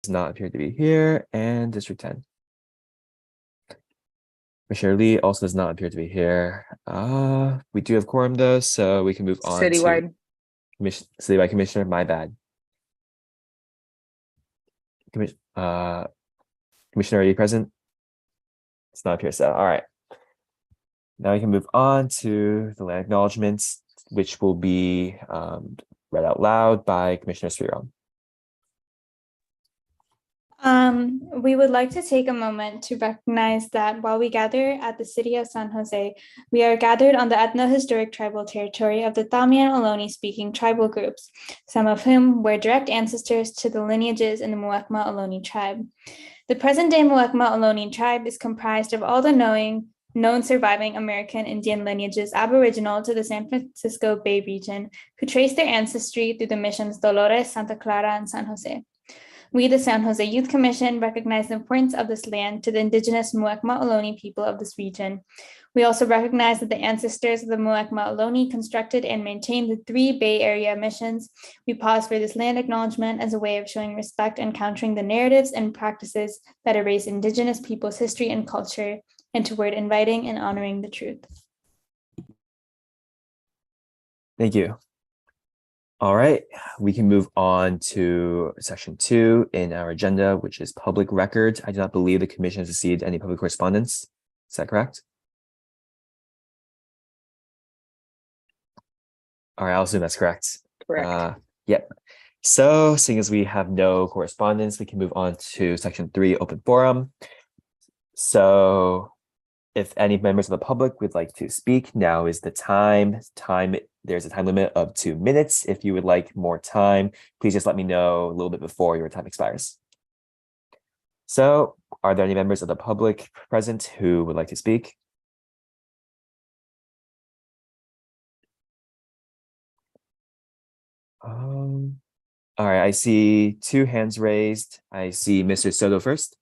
does not appear to be here, and District 10. Commissioner Lee also does not appear to be here. We do have quorum though, so we can move on Citywide. to Citywide Commissioner. My bad. Commissioner, are you present? It's not here, so all right. Now we can move on to the land acknowledgements, which will be read out loud by Commissioner Sriram. We would like to take a moment to recognize that while we gather at the city of San Jose, we are gathered on the ethno-historic tribal territory of the Tamian Ohlone speaking tribal groups, some of whom were direct ancestors to the lineages in the Muwekma Ohlone tribe. The present-day Muwekma Ohlone tribe is comprised of all the known surviving American Indian lineages aboriginal to the San Francisco Bay region, who trace their ancestry through the missions Dolores, Santa Clara, and San Jose. We, the San Jose Youth Commission, recognize the importance of this land to the indigenous Muwekma Ohlone people of this region. We also recognize that the ancestors of the Muwekma Ohlone constructed and maintained the 3 Bay Area missions. We pause for this land acknowledgement as a way of showing respect and countering the narratives and practices that erase indigenous people's history and culture, and toward inviting and honoring the truth. Thank you. All right, we can move on to section 2 in our agenda, which is public records. I do not believe the commission has received any public correspondence. Is that correct? All right, I'll assume that's correct. Correct. Yep. So seeing as we have no correspondence, we can move on to section 3, open forum. So if any members of the public would like to speak, now is the time. There's a time limit of 2 minutes. If you would like more time, please just let me know a little bit before your time expires. So are there any members of the public present who would like to speak? All right, I see 2 hands raised. I see Mr. Soto first.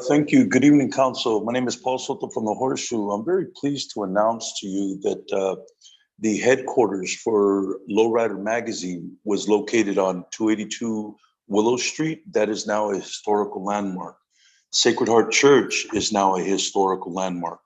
Thank you. Good evening, Council. My name is Paul Soto from the Horseshoe. I'm very pleased to announce to you that the headquarters for Lowrider Magazine was located on 282 Willow Street. That is now a historical landmark. Sacred Heart Church is now a historical landmark.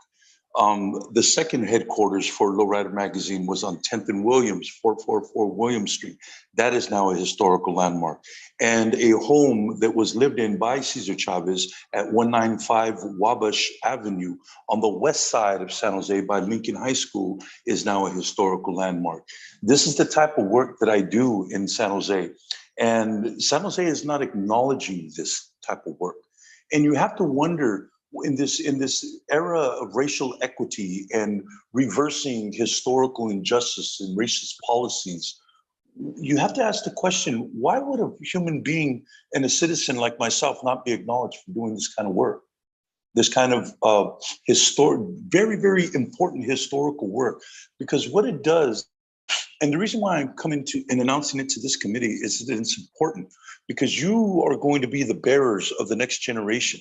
The second headquarters for Lowrider Magazine was on 10th and Williams, 444 Williams Street. That is now a historical landmark. And a home that was lived in by Cesar Chavez at 195 Wabash Avenue on the west side of San Jose by Lincoln High School is now a historical landmark. This is the type of work that I do in San Jose. And San Jose is not acknowledging this type of work. And you have to wonder, in this era of racial equity and reversing historical injustice and racist policies, you have to ask the question, why would a human being and a citizen like myself not be acknowledged for doing this kind of work? This kind of very, very important historical work, because what it does, and the reason why I'm coming to and announcing it to this committee is that it's important, because you are going to be the bearers of the next generation.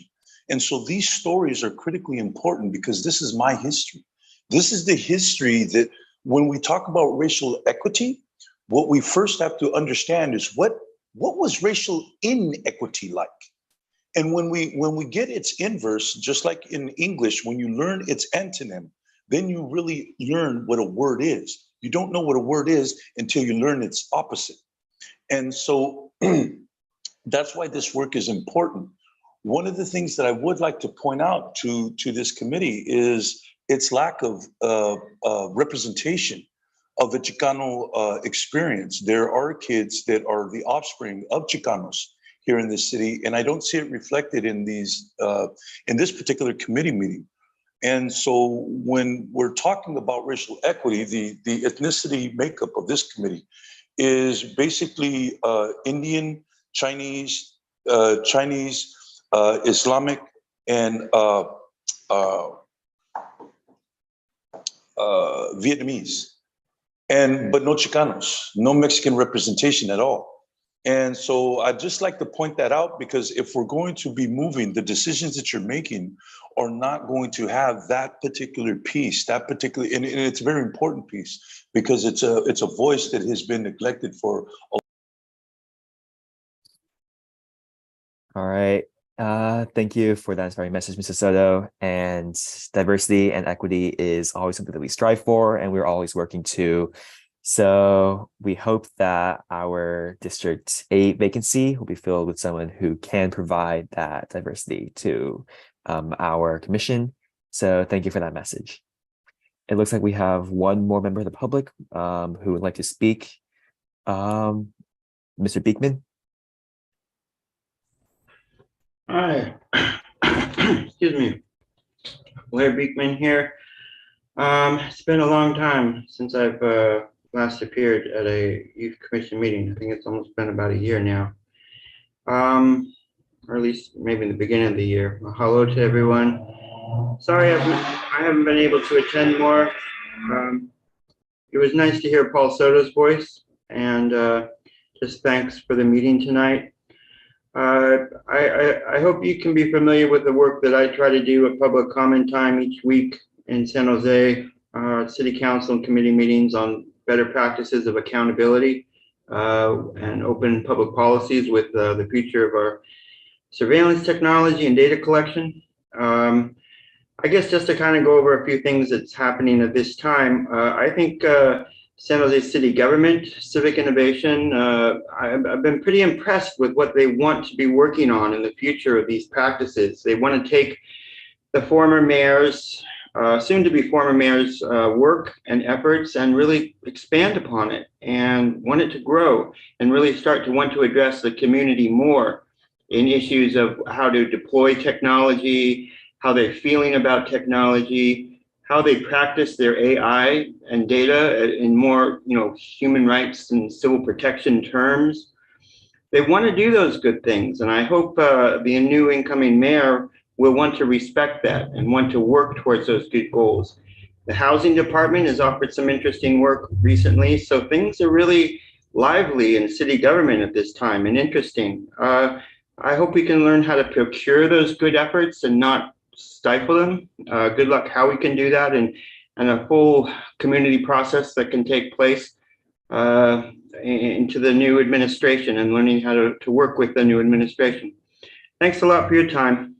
And so these stories are critically important because this is my history. This is the history that when we talk about racial equity, what we first have to understand is what was racial inequity like? And when we get its inverse, just like in English, when you learn its antonym, then you really learn what a word is. You don't know what a word is until you learn its opposite. And so that's why this work is important. One of the things that I would like to point out to this committee is its lack of representation of the Chicano experience. There are kids that are the offspring of Chicanos here in this city, and I don't see it reflected in these in this particular committee meeting. And so when we're talking about racial equity, the ethnicity makeup of this committee is basically Indian, Chinese, Islamic, and Vietnamese, but no Chicanos, no Mexican representation at all. And so I'd just like to point that out, because if we're going to be moving, the decisions that you're making are not going to have that particular piece, that particular, and it's a very important piece, because it's a voice that has been neglected for a. All right. Thank you for that inspiring message, Mr. Soto. And diversity and equity is always something that we strive for, and we're always working to. So we hope that our District 8 vacancy will be filled with someone who can provide that diversity to our commission. So thank you for that message. It looks like we have one more member of the public who would like to speak. Mr. Beekman. Hi, excuse me. Blair Beekman here. It's been a long time since I've last appeared at a youth commission meeting. I think it's almost been about a year now. Or at least maybe in the beginning of the year. Well, hello to everyone. Sorry I haven't been able to attend more. It was nice to hear Paul Soto's voice, and just thanks for the meeting tonight. I hope you can be familiar with the work that I try to do at public comment time each week in San Jose, city council and committee meetings on better practices of accountability and open public policies with the future of our surveillance technology and data collection. I guess just to kind of go over a few things that's happening at this time, I think San Jose city government, civic innovation, I've been pretty impressed with what they want to be working on in the future of these practices. They want to take the former mayor's, soon to be former mayor's work and efforts and really expand upon it and want it to grow and really start to want to address the community more in issues of how to deploy technology, how they're feeling about technology, how they practice their AI and data in more, human rights and civil protection terms. They want to do those good things, and I hope the new incoming mayor will want to respect that and want to work towards those good goals. The housing department has offered some interesting work recently, so things are really lively in city government at this time and interesting. I hope we can learn how to procure those good efforts and not stifle them. Good luck how we can do that, and a full community process that can take place into the new administration and learning how to work with the new administration. Thanks a lot for your time.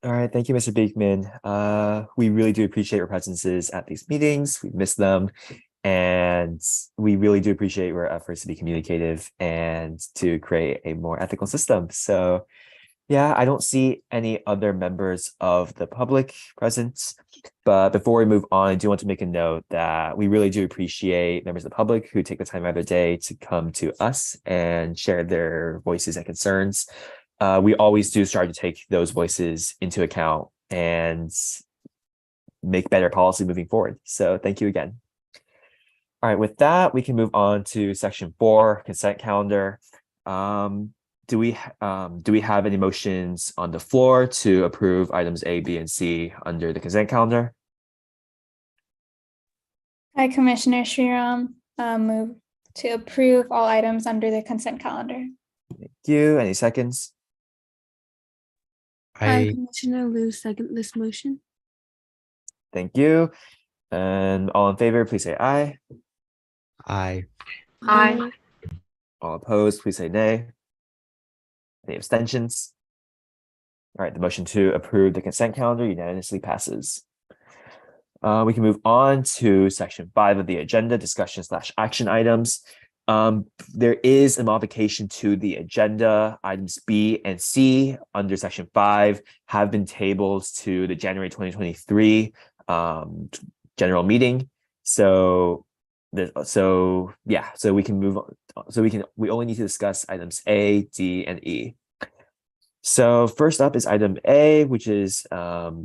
All right, thank you, Mr. Beekman. We really do appreciate your presences at these meetings. We miss them, and we really do appreciate your efforts to be communicative and to create a more ethical system. So yeah, I don't see any other members of the public present, but before we move on, I do want to make a note that we really do appreciate members of the public who take the time out of their day to come to us and share their voices and concerns. We always do strive to take those voices into account and make better policy moving forward. So thank you again. All right, with that, we can move on to section 4, consent calendar. Do we have any motions on the floor to approve items A, B, and C under the consent calendar? Hi, Commissioner Shriram. Move to approve all items under the consent calendar. Thank you. Any seconds? Commissioner Liu, second this motion. Thank you. And all in favor, please say aye. Aye. Aye. All opposed, please say nay. Any abstentions? All right, the motion to approve the consent calendar unanimously passes. We can move on to section 5 of the agenda, discussion/action items. There is a modification to the agenda. Items B and C under section 5 have been tabled to the January 2023 general meeting. So we can move on. We only need to discuss items A, D, and E. So first up is item A, which is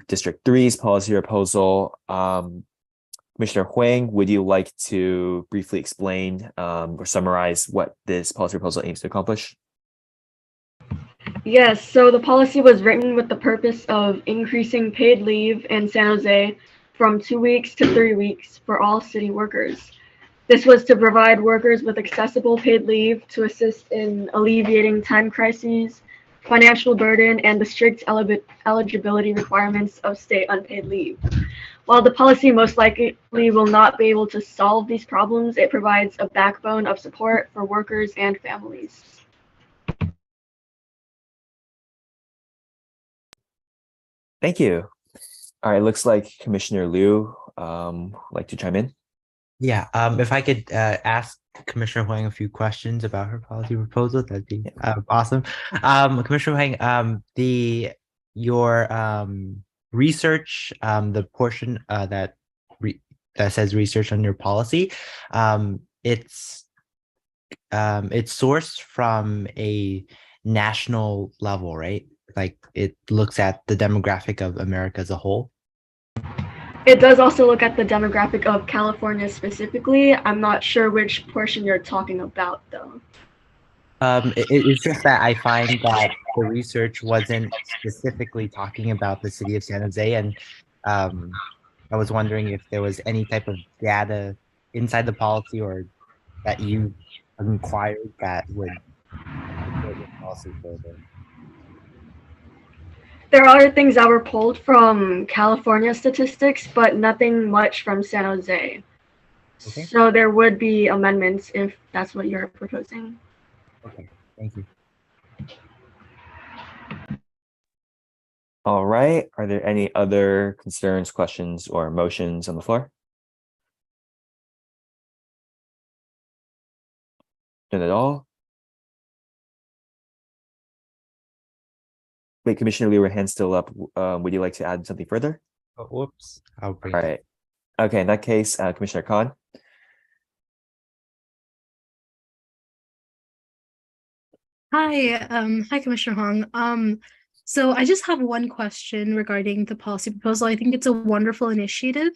District 3's policy proposal. Commissioner Huang, would you like to briefly explain or summarize what this policy proposal aims to accomplish? Yes, so the policy was written with the purpose of increasing paid leave in San Jose from 2 weeks to 3 weeks for all city workers. This was to provide workers with accessible paid leave to assist in alleviating time crises, financial burden, and the strict eligibility requirements of state unpaid leave. While the policy most likely will not be able to solve these problems, it provides a backbone of support for workers and families. Thank you. All right, looks like Commissioner Liu would like to chime in. Yeah, if I could ask Commissioner Huang a few questions about her policy proposal, that'd be awesome. Commissioner Huang, your research, the portion that says research on your policy, it's sourced from a national level, right? Like it looks at the demographic of America as a whole. It does also look at the demographic of California specifically. I'm not sure which portion you're talking about, though. It's just that I find that the research wasn't specifically talking about the city of San Jose, and I was wondering if there was any type of data inside the policy or that you inquired that would support the policy further. There are things that were pulled from California statistics, but nothing much from San Jose. Okay. So there would be amendments if that's what you're proposing. Okay, thank you. All right, are there any other concerns, questions, or motions on the floor? None at all? Wait, Commissioner Liu, your hand's still up. Would you like to add something further? Oh, whoops, I'll bring All it. right. Okay, in that case, Commissioner Khan. Hi, Commissioner Hong. So I just have one question regarding the policy proposal. I think it's a wonderful initiative.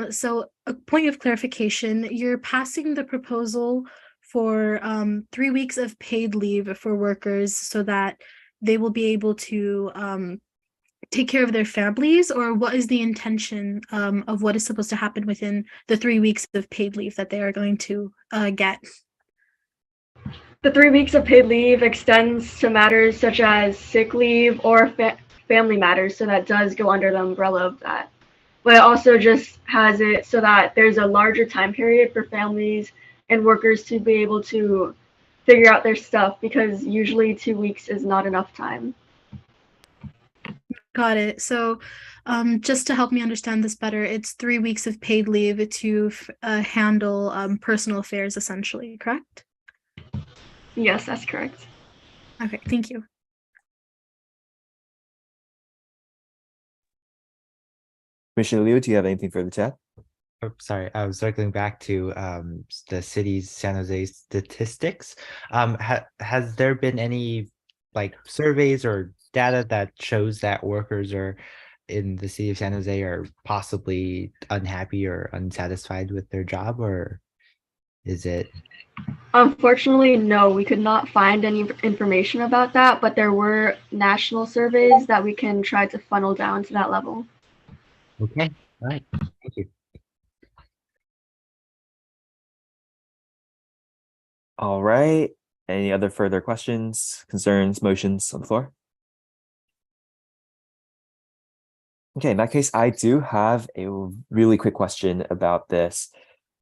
So a point of clarification, you're passing the proposal for 3 weeks of paid leave for workers so that they will be able to take care of their families, or what is the intention of what is supposed to happen within the 3 weeks of paid leave that they are going to get? The 3 weeks of paid leave extends to matters such as sick leave or family matters, so that does go under the umbrella of that. But it also just has it so that there's a larger time period for families and workers to be able to figure out their stuff, because usually 2 weeks is not enough time. Got it. So just to help me understand this better, it's 3 weeks of paid leave to handle personal affairs, essentially, correct? Yes, that's correct. Okay, thank you. Commissioner Liu, do you have anything further to add? Oh, sorry, I was circling back to the city's San Jose statistics. Has there been any like surveys or data that shows that workers are in the city of San Jose are possibly unhappy or unsatisfied with their job, or is it? Unfortunately, no, we could not find any information about that, but there were national surveys that we can try to funnel down to that level. Okay, all right, thank you. All right. Any other further questions, concerns, motions on the floor? Okay, in that case, I do have a really quick question about this.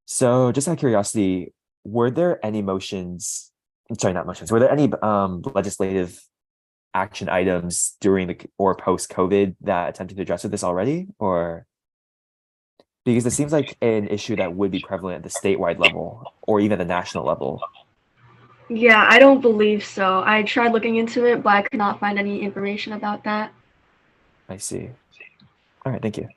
So just out of curiosity, were there any motions, sorry, not motions, were there any legislative action items during the or post-COVID that attempted to address this already? Or because it seems like an issue that would be prevalent at the statewide level or even the national level. Yeah, I don't believe so. I tried looking into it, but I could not find any information about that. I see. All right, thank you.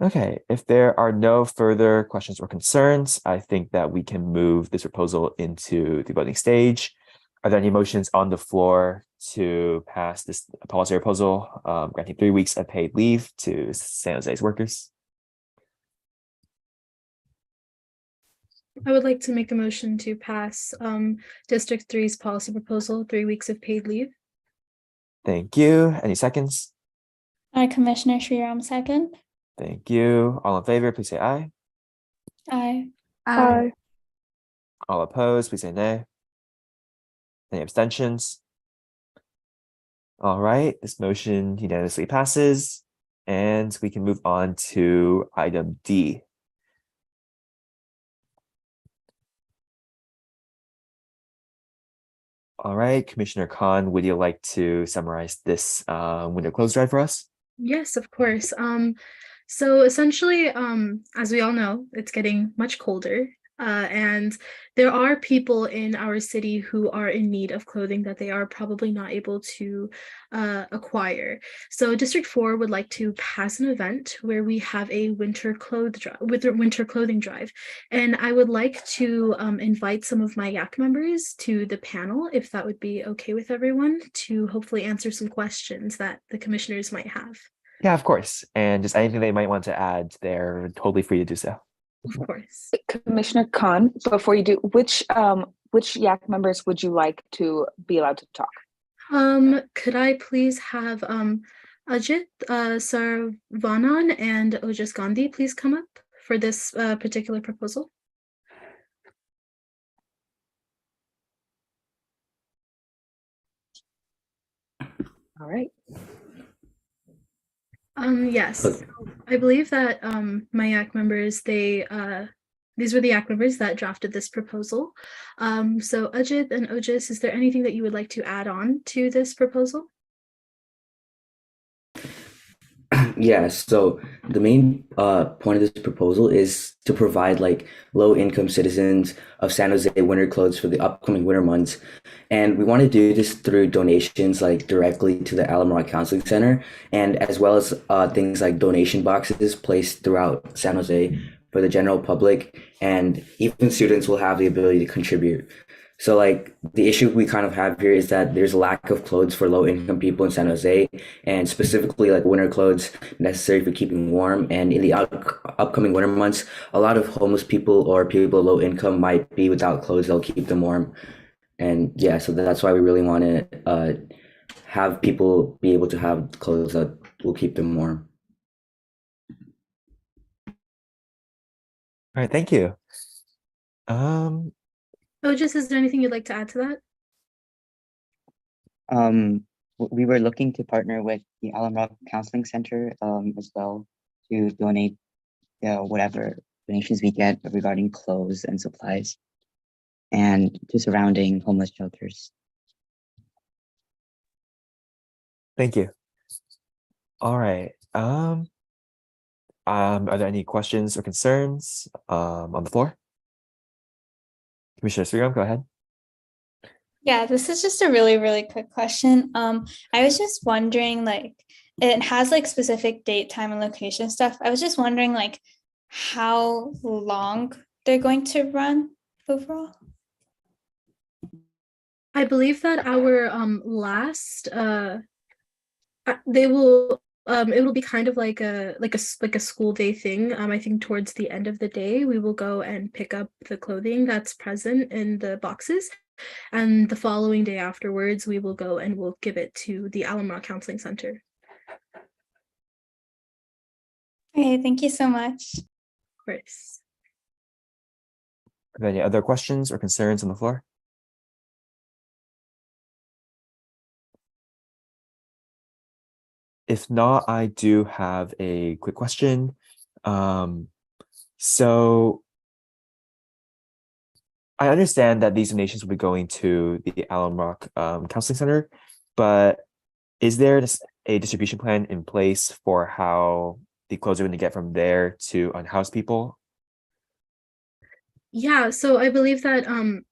Okay, if there are no further questions or concerns, I think that we can move this proposal into the voting stage. Are there any motions on the floor to pass this policy proposal granting 3 weeks of paid leave to San Jose's workers? I would like to make a motion to pass District 3's policy proposal, 3 weeks of paid leave. Thank you. Any seconds? Commissioner Shriram, second. Thank you. All in favor, please say aye. Aye. Aye. All opposed, please say nay. Any abstentions? All right, this motion unanimously passes, and we can move on to item D. All right, Commissioner Khan, would you like to summarize this window close drive for us? Yes, of course. So essentially, as we all know, it's getting much colder. And there are people in our city who are in need of clothing that they are probably not able to acquire. So District 4 would like to pass an event where we have a winter clothing drive. And I would like to invite some of my YAC members to the panel, if that would be okay with everyone, to hopefully answer some questions that the commissioners might have. Yeah, of course. And just anything they might want to add, they're totally free to do so. Of course. Commissioner Khan, before you do, which YAC members would you like to be allowed to talk? Could I please have Ajit Saravanan and Ojas Gandhi please come up for this particular proposal? All right. Yes, I believe that my YAC members, these were the YAC members that drafted this proposal. So Ajit and Ojas, is there anything that you would like to add on to this proposal? Yeah, so the main point of this proposal is to provide like low-income citizens of San Jose winter clothes for the upcoming winter months. And we want to do this through donations like directly to the Alamrock Counseling Center, and as well as things like donation boxes placed throughout San Jose for the general public, and even students will have the ability to contribute. So like the issue we kind of have here is that there's a lack of clothes for low income people in San Jose, and specifically like winter clothes necessary for keeping warm. And in the upcoming winter months, a lot of homeless people or people low income might be without clothes that'll keep them warm. And yeah, so that's why we really want to have people be able to have clothes that will keep them warm. All right, thank you. Ojas, is there anything you'd like to add to that? We were looking to partner with the Alamrock Counseling Center as well to donate whatever donations we get regarding clothes and supplies and to surrounding homeless shelters. Thank you. All right. Are there any questions or concerns on the floor? Commissioner Sriram, go ahead. Yeah, this is just a really, really quick question. I was just wondering, like, it has like specific date, time, and location stuff. I was just wondering, like, how long they're going to run overall. I believe that our last they will it will be kind of like a school day thing. I think towards the end of the day we will go and pick up the clothing that's present in the boxes, and the following day afterwards we will go and we'll give it to the Alamrock Counseling Center. Okay, thank you so much. Of course. Are there any other questions or concerns on the floor? If not, I do have a quick question. So I understand that these donations will be going to the Alamrock Counseling Center, but is there a distribution plan in place for how the clothes are going to get from there to unhoused people? Yeah, so I believe that one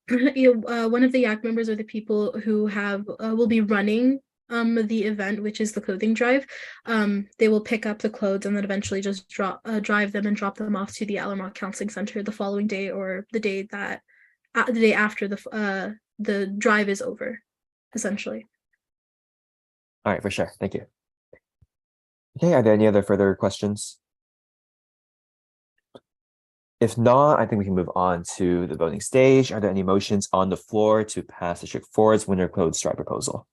of the YAC members or the people who have will be running the event, which is the clothing drive. They will pick up the clothes and then eventually just drive them and drop them off to the Alamrock Counseling Center the following day, or the day after the drive is over, essentially. All right, for sure. Thank you. Okay, are there any other further questions? If not, I think we can move on to the voting stage. Are there any motions on the floor to pass District 4's winter clothes drive proposal?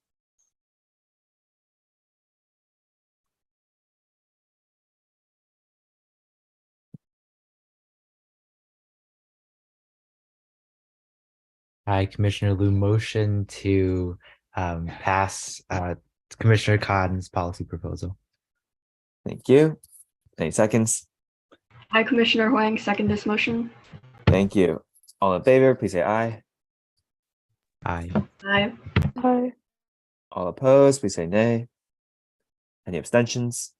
Aye, Commissioner Liu motion to pass Commissioner Khan's policy proposal. Thank you. Any seconds? I, Commissioner Huang, second this motion. Thank you. All in favor, please say aye. Aye. Aye. Aye. All opposed, please say nay. Any abstentions?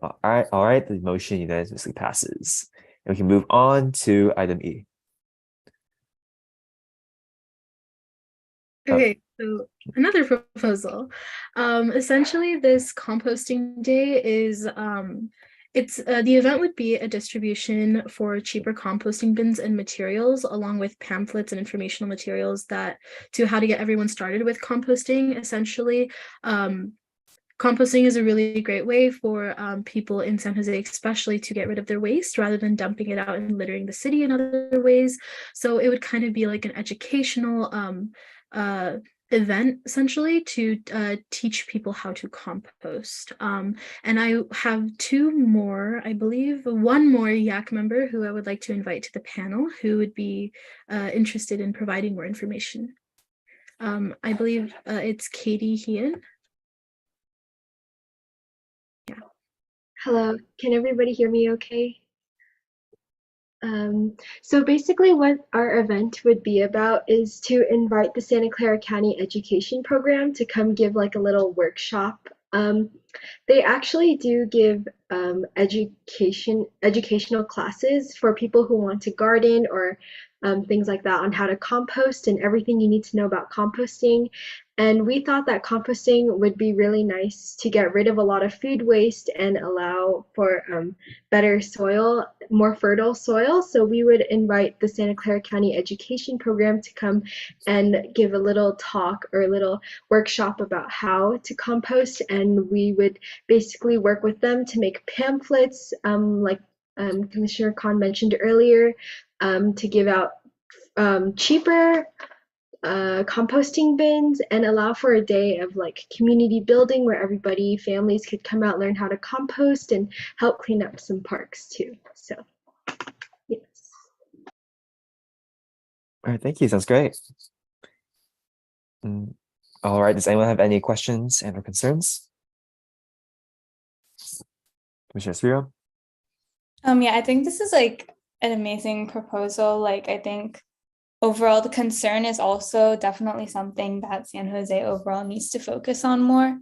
All right, the motion unanimously passes. And we can move on to item E. Oh. Okay, so another proposal. Essentially, this composting day is it's the event would be a distribution for cheaper composting bins and materials, along with pamphlets and informational materials that to how to get everyone started with composting. Essentially, composting is a really great way for people in San Jose, especially to get rid of their waste rather than dumping it out and littering the city in other ways. So it would kind of be like an educational event essentially to teach people how to compost. And I have two more, I believe one more YAC member who I would like to invite to the panel who would be interested in providing more information. I believe it's Katie Hean. Hello, can everybody hear me okay? So basically what our event would be about is to invite the Santa Clara County Education Program to come give like a little workshop. They actually do give educational classes for people who want to garden or things like that on how to compost and everything you need to know about composting. And we thought that composting would be really nice to get rid of a lot of food waste and allow for better soil, more fertile soil. So we would invite the Santa Clara County Education Program to come and give a little talk or a little workshop about how to compost. And we would basically work with them to make pamphlets, like Commissioner Khan mentioned earlier, to give out cheaper composting bins and allow for a day of like community building where everybody, families could come out, learn how to compost and help clean up some parks too. So, yes. All right, thank you. Sounds great. All right, does anyone have any questions and or concerns? Commissioner Spiro? Yeah, I think this is like an amazing proposal. Like, I think overall, the concern is also definitely something that San Jose overall needs to focus on more.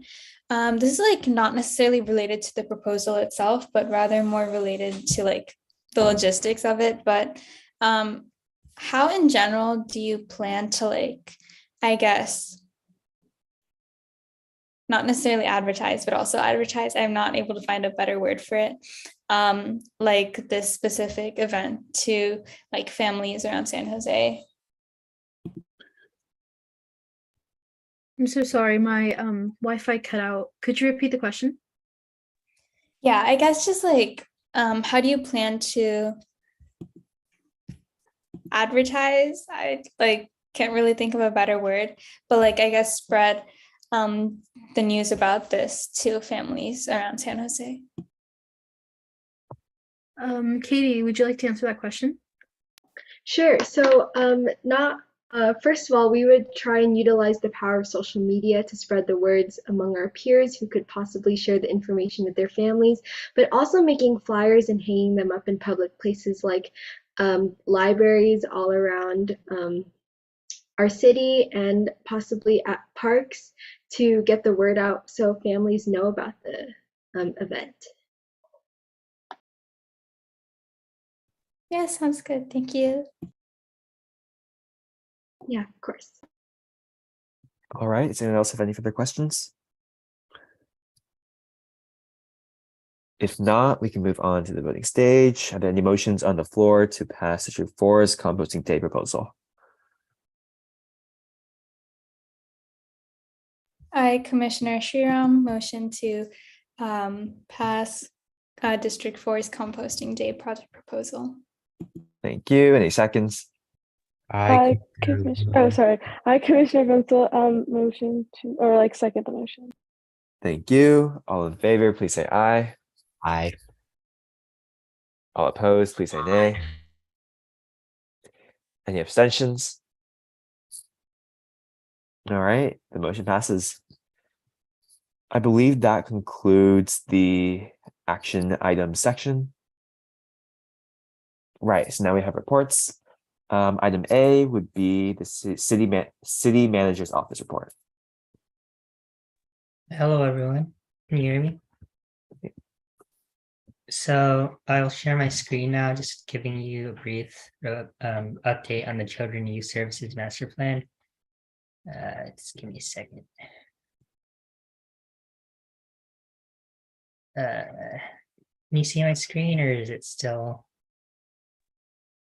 This is like not necessarily related to the proposal itself, but rather more related to like the logistics of it. But how in general do you plan to like, I guess, not necessarily advertise, but also advertise? I'm not able to find a better word for it. Like this specific event to like families around San Jose. I'm so sorry, my Wi-Fi cut out. Could you repeat the question? Yeah, I guess just like, how do you plan to advertise? I like can't really think of a better word, but like I guess spread the news about this to families around San Jose. Katie, would you like to answer that question? Sure. So first of all, we would try and utilize the power of social media to spread the words among our peers who could possibly share the information with their families, but also making flyers and hanging them up in public places like libraries all around our city and possibly at parks to get the word out so families know about the event. Yeah, sounds good. Thank you. Yeah, of course. All right, does anyone else have any further questions? If not, we can move on to the voting stage. Are there any motions on the floor to pass District 4's composting day proposal? I, Commissioner Shriram, motion to pass District 4's composting day project proposal. Thank you. Any seconds? Aye. Commissioner Gunzel, motion to, or like second the motion. Thank you. All in favor, please say aye. Aye. All opposed, please say nay. Any abstentions? All right, the motion passes. I believe that concludes the action item section. Right, so now we have reports. Item A would be the city manager's office report. Hello, everyone. Can you hear me? So I'll share my screen now, just giving you a brief update on the Children and Youth Services Master Plan. Just give me a second. Can you see my screen, or is it still?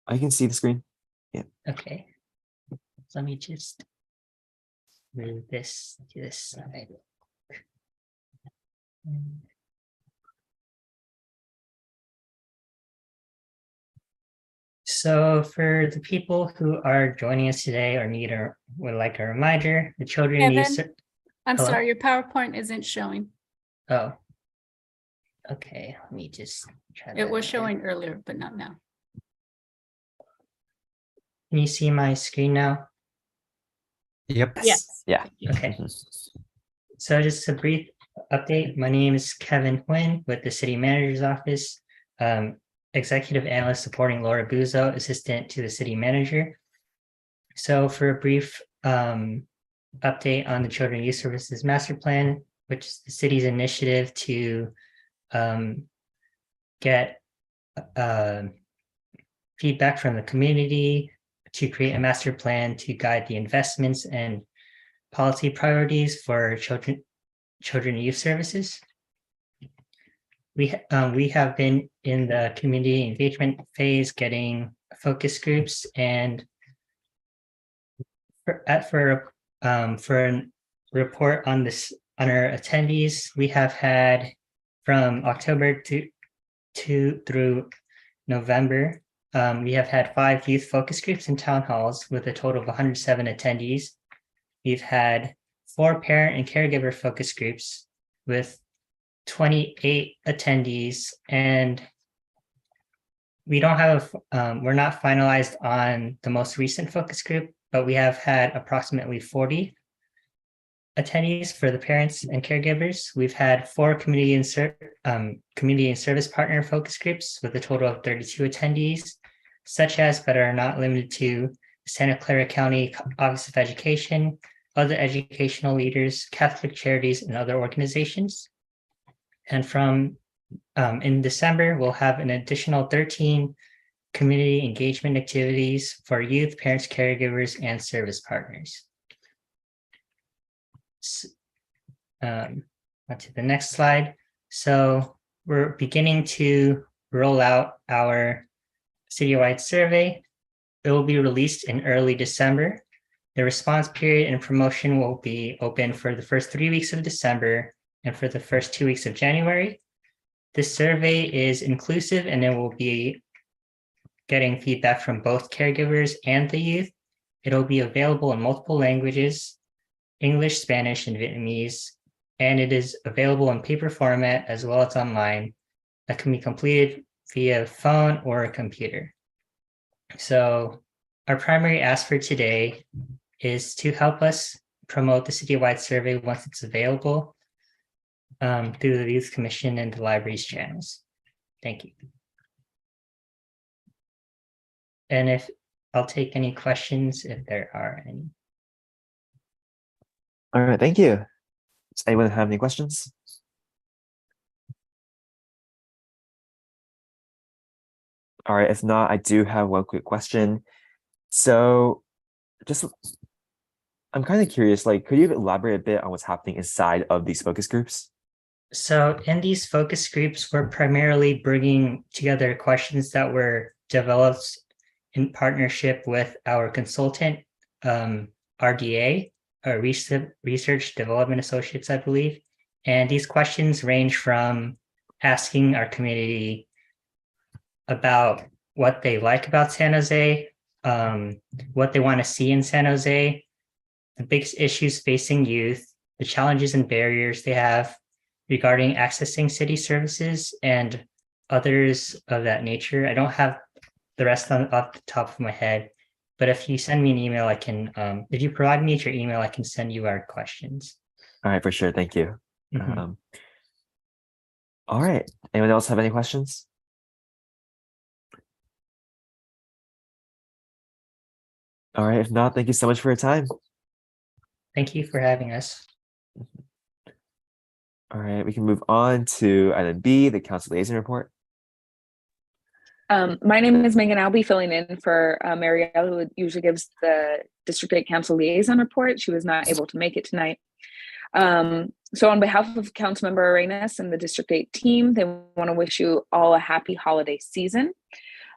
I can see the screen. Yeah. Okay. Let me just move this to this side. So for the people who are joining us today or would like a reminder, the Children and Youth. Kevin, I'm Hello? sorry, your PowerPoint isn't showing. Oh. Okay, let me just try that It was again. showing earlier, but not now. Can you see my screen now? Yep. Yes. Yeah. Okay. So just a brief update. My name is Kevin Nguyen with the City Manager's Office, Executive Analyst supporting Laura Buzo, Assistant to the City Manager. So for a brief update on the Children and Youth Services Master Plan, which is the city's initiative to get feedback from the community to create a master plan to guide the investments and policy priorities for children and youth services. We have been in the community engagement phase, getting focus groups, and for a report on this on our attendees, we have had from October through November. We have had 5 youth focus groups and town halls with a total of 107 attendees. We've had 4 parent and caregiver focus groups with 28 attendees, and we don't have we're not finalized on the most recent focus group, but we have had approximately 40 attendees for the parents and caregivers. We've had 4 community and service partner focus groups with a total of 32 attendees, such as but are not limited to Santa Clara County Office of Education, other educational leaders, Catholic charities, and other organizations. And from in December, we'll have an additional 13 community engagement activities for youth, parents, caregivers, and service partners. On to the next slide. So we're beginning to roll out our citywide survey. It will be released in early December. The response period and promotion will be open for the first 3 weeks of December and for the first 2 weeks of January. This survey is inclusive, and it will be getting feedback from both caregivers and the youth. It'll be available in multiple languages, English, Spanish, and Vietnamese, and it is available in paper format as well as online that can be completed via phone or a computer. So our primary ask for today is to help us promote the citywide survey once it's available through the Youth Commission and the library's channels. Thank you. And if I'll take any questions if there are any. All right, thank you. Does anyone have any questions? All right, if not, I do have one quick question. So I'm kind of curious, like, could you elaborate a bit on what's happening inside of these focus groups? So in these focus groups, we're primarily bringing together questions that were developed in partnership with our consultant, RDA, or Research Development Associates, I believe. And these questions range from asking our community about what they like about San Jose, what they want to see in San Jose, the biggest issues facing youth, the challenges and barriers they have regarding accessing city services, and others of that nature. I don't have the rest off the top of my head, But if you send me an email, I can, if you provide me your email, I can send you our questions. All right, for sure. Thank you. Mhm. All right. Anyone else have any questions? All right. If not, thank you so much for your time. Thank you for having us. All right. We can move on to item B, the council liaison report. My name is Megan. I'll be filling in for Marielle, who usually gives the District 8 Council Liaison report. She was not able to make it tonight. So on behalf of Councilmember Arenas and the District 8 team, they want to wish you all a happy holiday season.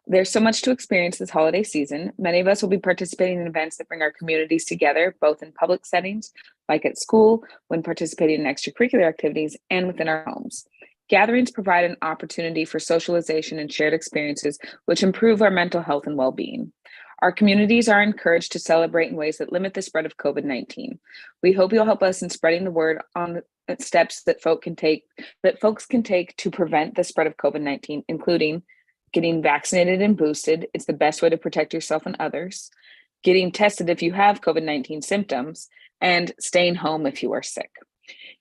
There's so much to experience this holiday season. Many of us will be participating in events that bring our communities together, both in public settings, like at school, when participating in extracurricular activities, and within our homes. Gatherings provide an opportunity for socialization and shared experiences, which improve our mental health and well-being. Our communities are encouraged to celebrate in ways that limit the spread of COVID-19. We hope you'll help us in spreading the word on the steps that folks can take to prevent the spread of COVID-19, including getting vaccinated and boosted. It's the best way to protect yourself and others. Getting tested if you have COVID-19 symptoms, and staying home if you are sick.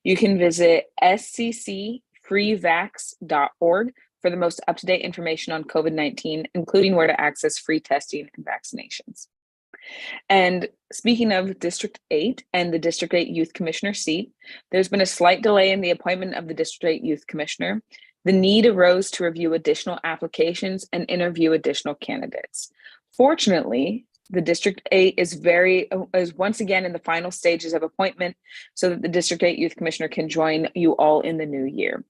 You can visit sccfreevax.org for the most up-to-date information on COVID-19, including where to access free testing and vaccinations. And speaking of District 8 and the District 8 Youth Commissioner seat, there's been a slight delay in the appointment of the District 8 Youth Commissioner. The need arose to review additional applications and interview additional candidates. Fortunately, the District 8 is once again in the final stages of appointment so that the District 8 Youth Commissioner can join you all in the new year.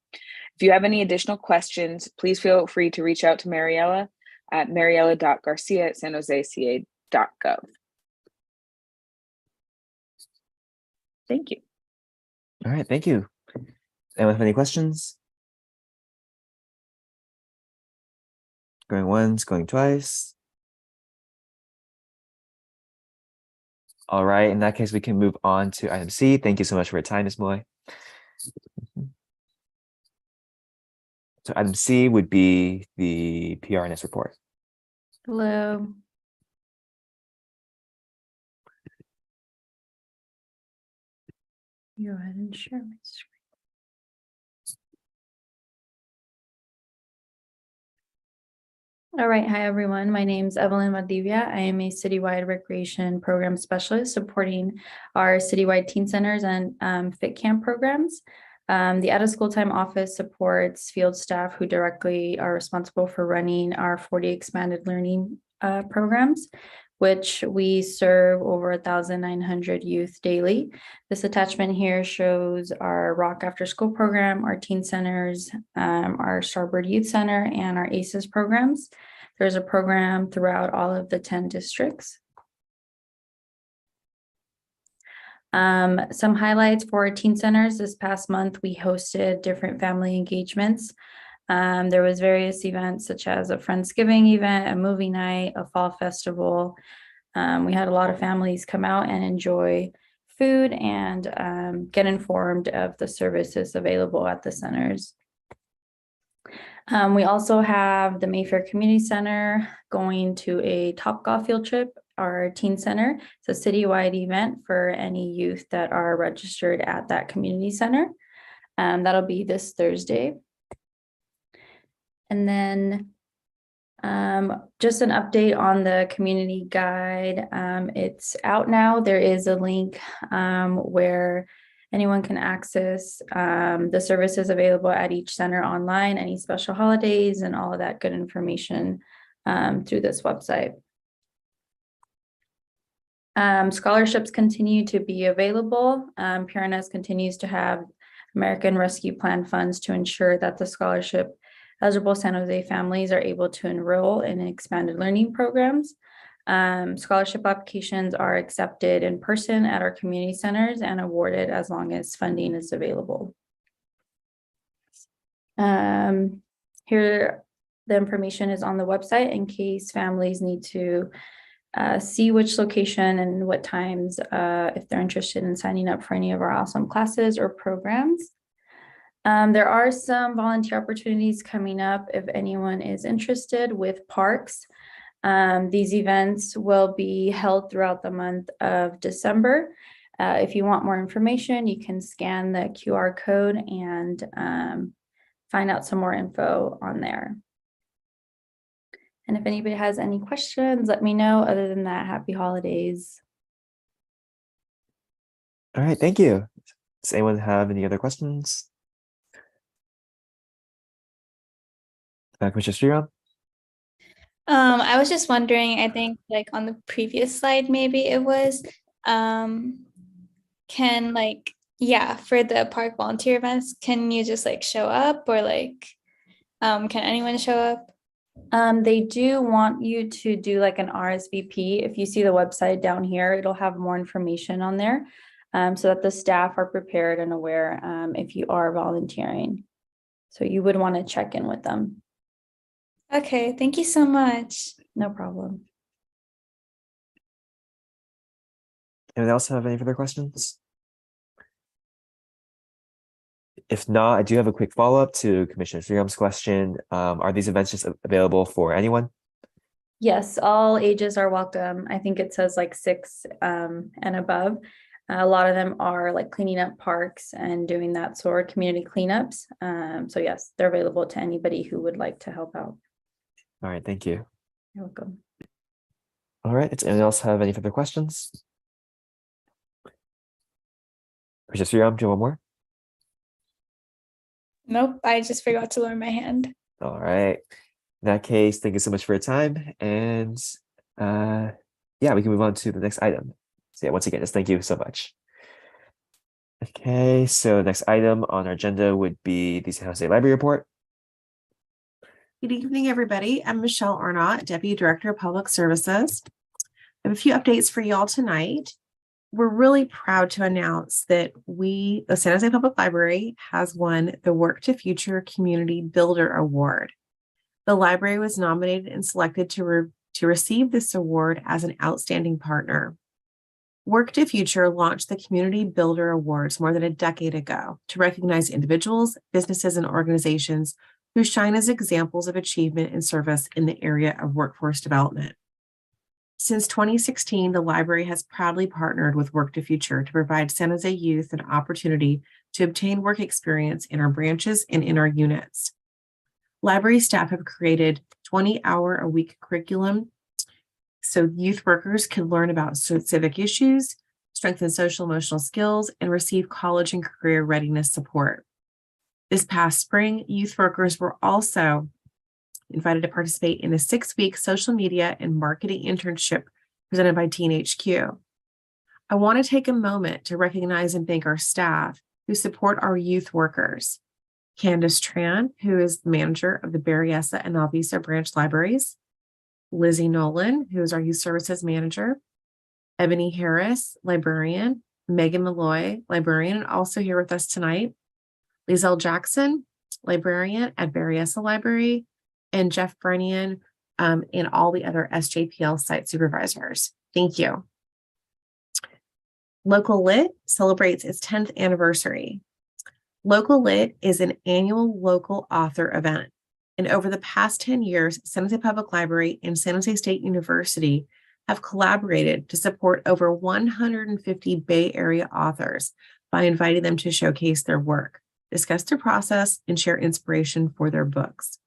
If you have any additional questions, please feel free to reach out to Mariella at mariella.garcia@sanjoseca.gov. Thank you. All right. Thank you. Anyone have any questions? Going once, going twice. All right. In that case, we can move on to item C. Thank you so much for your time, Ms. Moy. So item C would be the PRNS report. Hello. Go ahead and share my screen. All right. Hi, everyone. My name is Evelyn Valdivia. I am a citywide recreation program specialist supporting our citywide teen centers and fit camp programs. The out of school time office supports field staff who directly are responsible for running our 40 expanded learning programs, which we serve over 1,900 youth daily. This attachment here shows our Rock After School program, our teen centers, our Starbird Youth Center, and our ACES programs. There's a program throughout all of the 10 districts. Some highlights for our teen centers. This past month, we hosted different family engagements. There was various events such as a Friendsgiving event, a movie night, a fall festival. We had a lot of families come out and enjoy food and get informed of the services available at the centers. We also have the Mayfair Community Center going to a Topgolf field trip. Our teen center, it's a citywide event for any youth that are registered at that community center. That'll be this Thursday. And then just an update on the community guide. It's out now. There is a link where anyone can access the services available at each center online, any special holidays and all of that good information through this website. Scholarships continue to be available. PRNS continues to have American Rescue Plan funds to ensure that the scholarship eligible San Jose families are able to enroll in expanded learning programs. Scholarship applications are accepted in person at our community centers and awarded as long as funding is available. Here, the information is on the website in case families need to see which location and what times if they're interested in signing up for any of our awesome classes or programs. There are some volunteer opportunities coming up if anyone is interested with parks. These events will be held throughout the month of December. If you want more information, you can scan the QR code and find out some more info on there. And if anybody has any questions, let me know. Other than that, happy holidays. All right, thank you. Does anyone have any other questions? Commissioner Sriram? I was just wondering, I think like on the previous slide, maybe it was, can like, yeah, for the park volunteer events, can you just like show up or like, can anyone show up? They do want you to do like an RSVP. If you see the website down here, it'll have more information on there, so that the staff are prepared and aware if you are volunteering. So you would want to check in with them. Okay, thank you so much. No problem. Anyone else have any further questions? If not, I do have a quick follow-up to Commissioner Sriram's question. Are these events just available for anyone? Yes, all ages are welcome. I think it says like 6 and above. A lot of them are like cleaning up parks and doing that sort of community cleanups. So yes, they're available to anybody who would like to help out. All right, thank you. You're welcome. All right, does anyone else have any further questions? Commissioner Sriram, do you want more? Nope, I just forgot to lower my hand. All right. In that case, thank you so much for your time. And yeah, we can move on to the next item. So yeah, once again, just thank you so much. Okay, so next item on our agenda would be the San Jose Library Report. Good evening, everybody. I'm Michelle Arnott, Deputy Director of Public Services. I have a few updates for you all tonight. We're really proud to announce that the San Jose Public Library has won the Work to Future Community Builder Award. The library was nominated and selected to receive this award as an outstanding partner. Work to Future launched the Community Builder Awards more than a decade ago to recognize individuals, businesses, and organizations who shine as examples of achievement and service in the area of workforce development. Since 2016, the library has proudly partnered with Work to Future to provide San Jose youth an opportunity to obtain work experience in our branches and in our units. Library staff have created 20-hour-a-week curriculum so youth workers can learn about civic issues, strengthen social emotional skills, and receive college and career readiness support. This past spring, youth workers were also invited to participate in a 6-week social media and marketing internship presented by TeenHQ. I want to take a moment to recognize and thank our staff who support our youth workers. Candace Tran, who is the manager of the Berryessa and Alvisa branch libraries. Lizzie Nolan, who is our youth services manager. Ebony Harris, librarian. Megan Malloy, librarian, and also here with us tonight. Lizelle Jackson, librarian at Berryessa Library. And Jeff Brennian, and all the other SJPL site supervisors. Thank you. Local Lit celebrates its 10th anniversary. Local Lit is an annual local author event. And over the past 10 years, San Jose Public Library and San Jose State University have collaborated to support over 150 Bay Area authors by inviting them to showcase their work, discuss their process, and share inspiration for their books.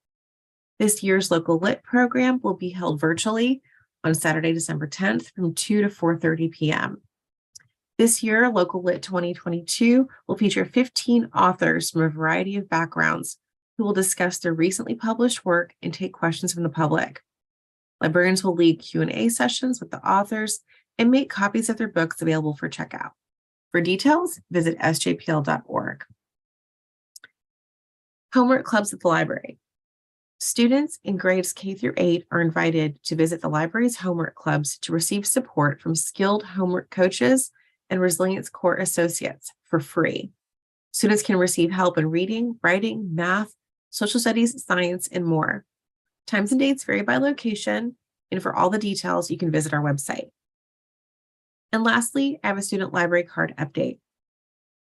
This year's Local Lit program will be held virtually on Saturday, December 10th from 2 to 4:30 p.m. This year, Local Lit 2022 will feature 15 authors from a variety of backgrounds who will discuss their recently published work and take questions from the public. Librarians will lead Q&A sessions with the authors and make copies of their books available for checkout. For details, visit sjpl.org. Homework clubs at the library. Students in grades K through 8 are invited to visit the library's homework clubs to receive support from skilled homework coaches and Resilience Corps associates for free. Students can receive help in reading, writing, math, social studies, science, and more. Times and dates vary by location, and for all the details, you can visit our website. And lastly, I have a student library card update.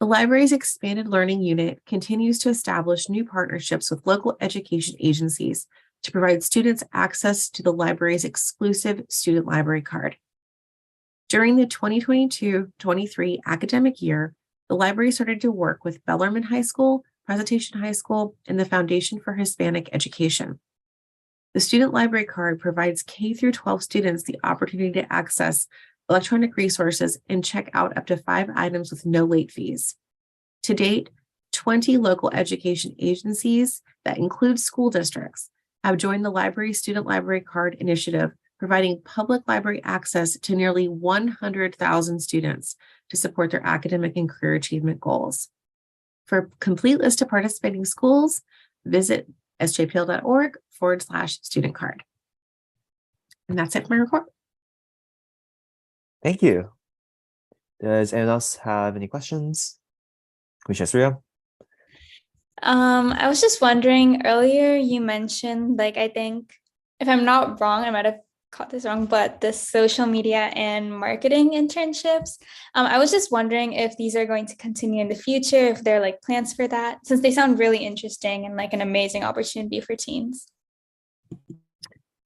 The library's expanded learning unit continues to establish new partnerships with local education agencies to provide students access to the library's exclusive student library card. During the 2022-23 academic year, the library started to work with Bellarmine High School, Presentation High School, and the Foundation for Hispanic Education. The student library card provides K through 12 students the opportunity to access electronic resources and check out up to 5 items with no late fees. To date, 20 local education agencies that include school districts have joined the library student library card initiative, providing public library access to nearly 100,000 students to support their academic and career achievement goals. For a complete list of participating schools, visit sjpl.org/student card. And that's it for my report. Thank you. Does anyone else have any questions? Commissioner Surya? I was just wondering, earlier you mentioned, like, I think, if I'm not wrong, I might have caught this wrong, but the social media and marketing internships. I was just wondering if these are going to continue in the future, if there are like plans for that, since they sound really interesting and like an amazing opportunity for teens.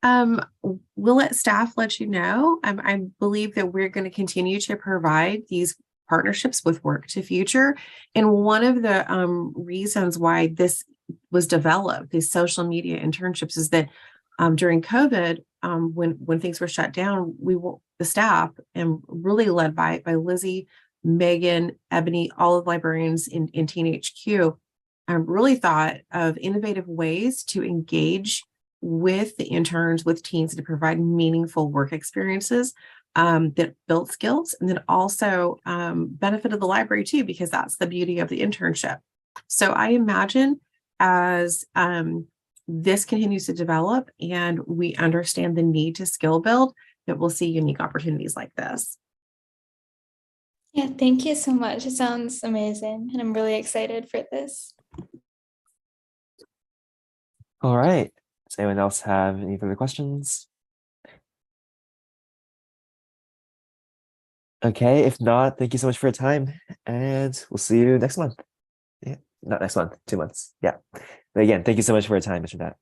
We'll let staff let you know. I believe that we're going to continue to provide these partnerships with Work to Future. And one of the reasons why this was developed, these social media internships, is that during COVID, when things were shut down, the staff, and really led by Lizzie, Megan, Ebony, all of the librarians in Teen HQ, really thought of innovative ways to engage with the interns, with teens, to provide meaningful work experiences that built skills, and then also benefited the library too, because that's the beauty of the internship. So I imagine as this continues to develop and we understand the need to skill build, that we'll see unique opportunities like this. Yeah, thank you so much. It sounds amazing, and I'm really excited for this. All right. Does anyone else have any further questions? Okay, if not, thank you so much for your time, and we'll see you next month. Yeah, not next month, 2 months. Yeah. But again, thank you so much for your time, Mr. Dat.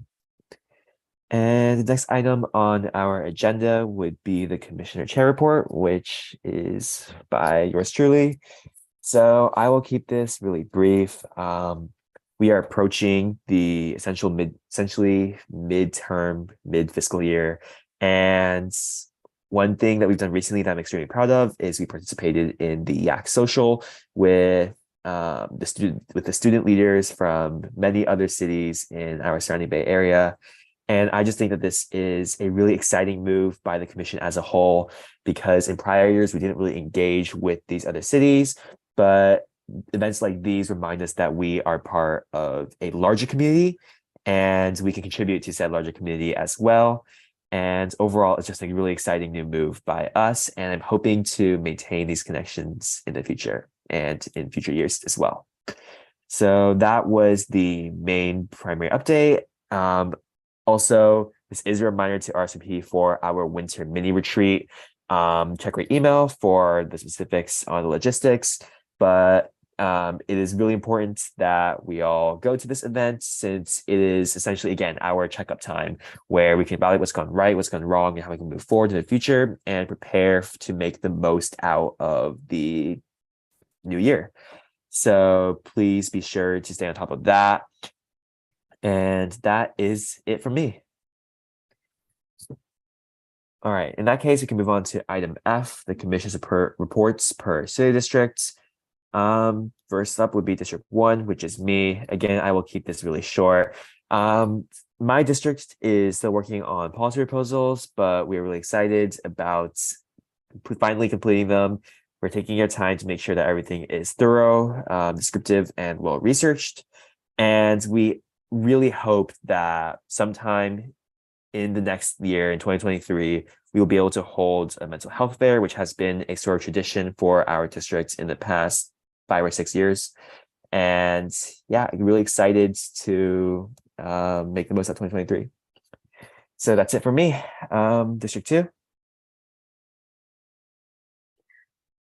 And the next item on our agenda would be the Commissioner Chair Report, which is by yours truly. So I will keep this really brief. We are approaching the essentially midterm, mid-fiscal year. And one thing that we've done recently that I'm extremely proud of is we participated in the YAC Social with the student leaders from many other cities in our surrounding Bay Area. And I just think that this is a really exciting move by the commission as a whole, because in prior years, we didn't really engage with these other cities, but events like these remind us that we are part of a larger community and we can contribute to said larger community as well. And overall, it's just a really exciting new move by us. And I'm hoping to maintain these connections in the future and in future years as well. So that was the main primary update. Also, this is a reminder to RSVP for our winter mini retreat. Check our email for the specifics on the logistics, but it is really important that we all go to this event, since it is essentially, again, our checkup time where we can evaluate what's gone right, what's gone wrong, and how we can move forward in the future and prepare to make the most out of the new year. So please be sure to stay on top of that. And that is it for me. All right, in that case, we can move on to item F, the commission's reports per city district. First up would be District 1, which is me. Again, I will keep this really short. My district is still working on policy proposals, but we're really excited about finally completing them. We're taking our time to make sure that everything is thorough, descriptive, and well-researched. And we really hope that sometime in the next year, in 2023, we will be able to hold a mental health fair, which has been a sort of tradition for our districts in the past 5 or 6 years. And yeah, I'm really excited to make the most of 2023. So that's it for me. District 2.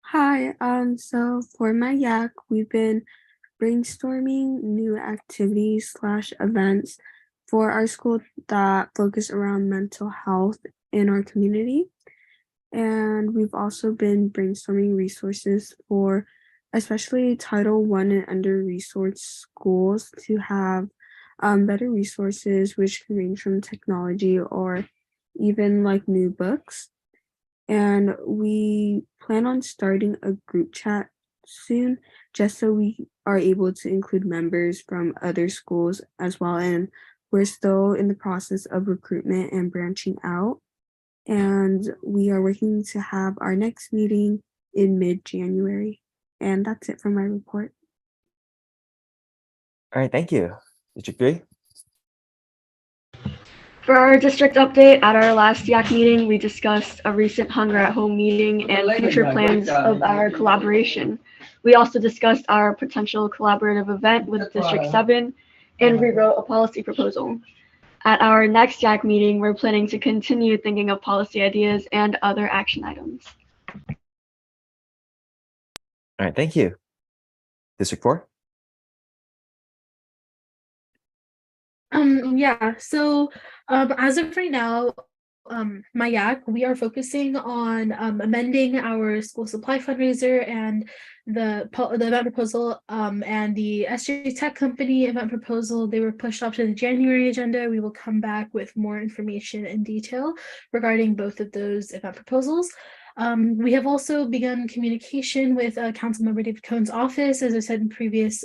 Hi, so for my YAC, we've been brainstorming new activities / events for our school that focus around mental health in our community. And we've also been brainstorming resources for especially Title I and under-resourced schools to have better resources, which can range from technology or even like new books. And we plan on starting a group chat soon, just so we are able to include members from other schools as well. And we're still in the process of recruitment and branching out. And we are working to have our next meeting in mid-January. And that's it for my report. All right, thank you. District 3? For our district update, at our last YAC meeting, we discussed a recent Hunger at Home meeting and future plans of our collaboration. We also discussed our potential collaborative event with District 7 and rewrote a policy proposal. At our next YAC meeting, we're planning to continue thinking of policy ideas and other action items. All right, thank you. District 4? Yeah, so as of right now, my YAC, we are focusing on amending our school supply fundraiser and the event proposal and the SJ Tech Company event proposal. They were pushed off to the January agenda. We will come back with more information and detail regarding both of those event proposals. We have also begun communication with Councilmember David Cohn's office, as I said in previous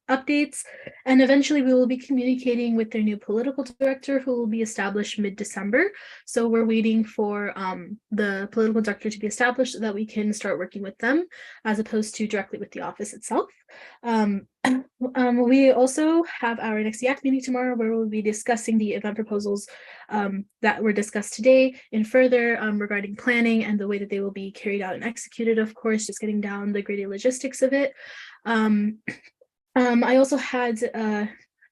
updates, and eventually we will be communicating with their new political director, who will be established mid-December. So we're waiting for the political director to be established so that we can start working with them as opposed to directly with the office itself. We also have our next YAC meeting tomorrow, where we'll be discussing the event proposals that were discussed today and further regarding planning and the way that they will be carried out and executed, of course, just getting down the gritty logistics of it. I also had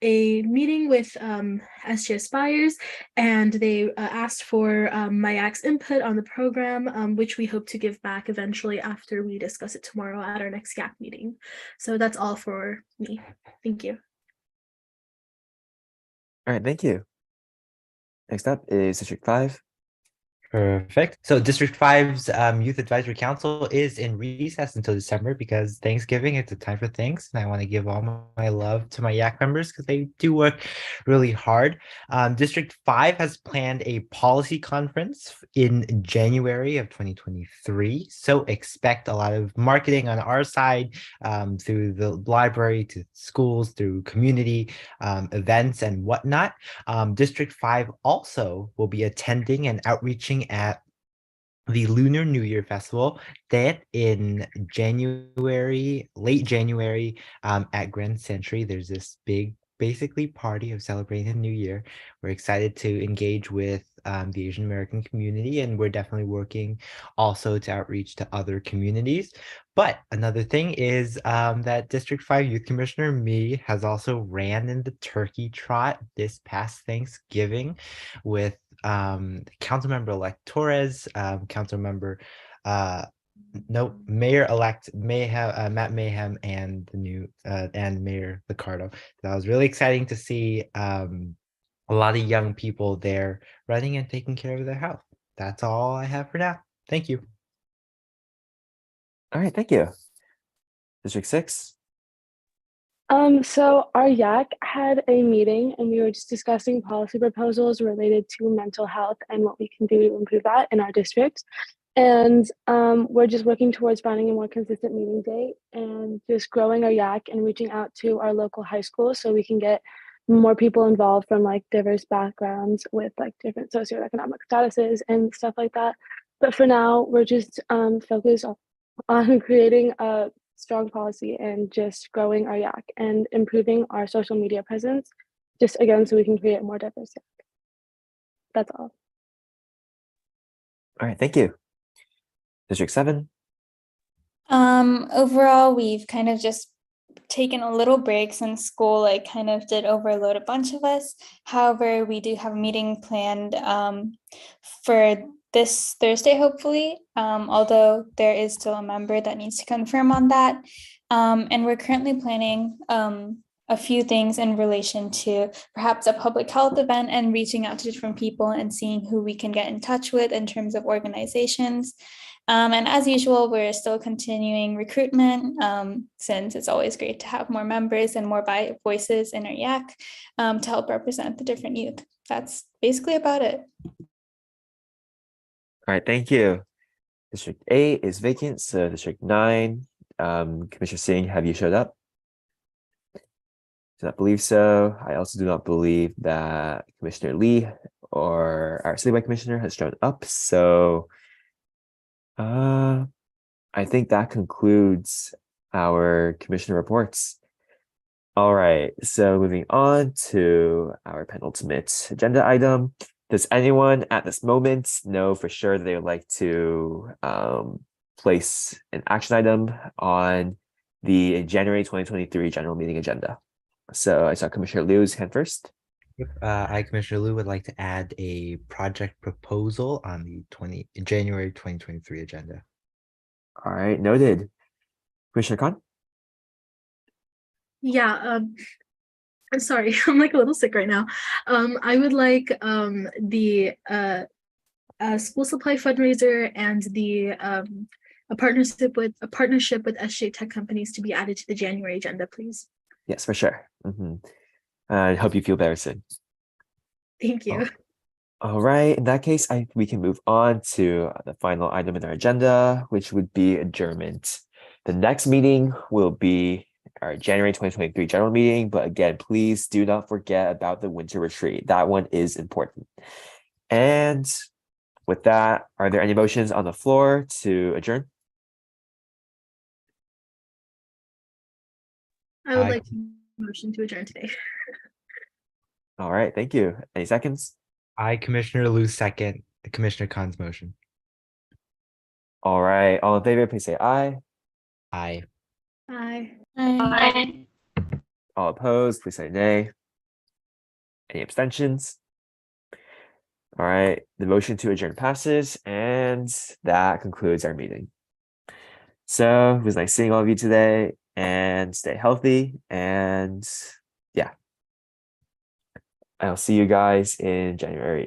a meeting with SJ Aspires, and they asked for my YAC's input on the program, which we hope to give back eventually after we discuss it tomorrow at our next YAC meeting. So that's all for me. Thank you. All right, thank you. Next up is District 5. Perfect. So District 5's Youth Advisory Council is in recess until December because Thanksgiving, it's a time for thanks. And I want to give all my love to my YAC members because they do work really hard. District 5 has planned a policy conference in January of 2023. So expect a lot of marketing on our side through the library, to schools, through community events and whatnot. District 5 also will be attending and outreaching at the Lunar New Year Festival that in January, late January, at Grand Century. There's this big basically party of celebrating the new year. We're excited to engage with the Asian American community, and we're definitely working also to outreach to other communities. But another thing is that District 5 Youth Commissioner Me has also ran in the turkey trot this past Thanksgiving with Councilmember-elect Torres, Mayor-elect Matt Mayhem, and the new and Mayor Liccardo. That was really exciting to see a lot of young people there running and taking care of their health. That's all I have for now. Thank you. All right, thank you. District 6. So our YAC had a meeting and we were just discussing policy proposals related to mental health and what we can do to improve that in our district. And we're just working towards finding a more consistent meeting date and just growing our YAC and reaching out to our local high schools so we can get more people involved from like diverse backgrounds with like different socioeconomic statuses and stuff like that. But for now, we're just focused on creating a strong policy and just growing our YAC and improving our social media presence, just again, so we can create a more diverse YAC. That's all. All right, thank you. District 7. Overall, we've kind of just taken a little break since school like kind of did overload a bunch of us. However, we do have a meeting planned for this Thursday, hopefully, although there is still a member that needs to confirm on that. And we're currently planning a few things in relation to perhaps a public health event and reaching out to different people and seeing who we can get in touch with in terms of organizations. And as usual, we're still continuing recruitment since it's always great to have more members and more voices in our YAC to help represent the different youth. That's basically about it. All right, thank you. District 8 is vacant, so District 9, Commissioner Singh, have you showed up? Do not believe so. I also do not believe that Commissioner Lee or our citywide commissioner has shown up. So I think that concludes our commissioner reports. All right, so moving on to our penultimate agenda item. Does anyone at this moment know for sure that they would like to place an action item on the January 2023 general meeting agenda? So I saw Commissioner Liu's hand first. I, Commissioner Liu, would like to add a project proposal on the January 2023 agenda. All right, noted. Commissioner Khan? Yeah, I'm sorry, I'm like a little sick right now. I would like the school supply fundraiser and the a partnership with SJ Tech Companies to be added to the January agenda, please. Yes, for sure. I hope you feel better soon. Thank you. All right, in that case, we can move on to the final item in our agenda, which would be adjournment. The next meeting will be our January 2023 general meeting, but again, please do not forget about the winter retreat. That one is important. And with that, are there any motions on the floor to adjourn? I would like to motion to adjourn today. All right, thank you. Any seconds? I, Commissioner Liu, second Commissioner Khan's motion. All right, all in favor, please say aye. Aye. Aye. Aye. All opposed, please say nay. Any abstentions? All right, the motion to adjourn passes, and that concludes our meeting. So it was nice seeing all of you today, and stay healthy, and yeah. I'll see you guys in January.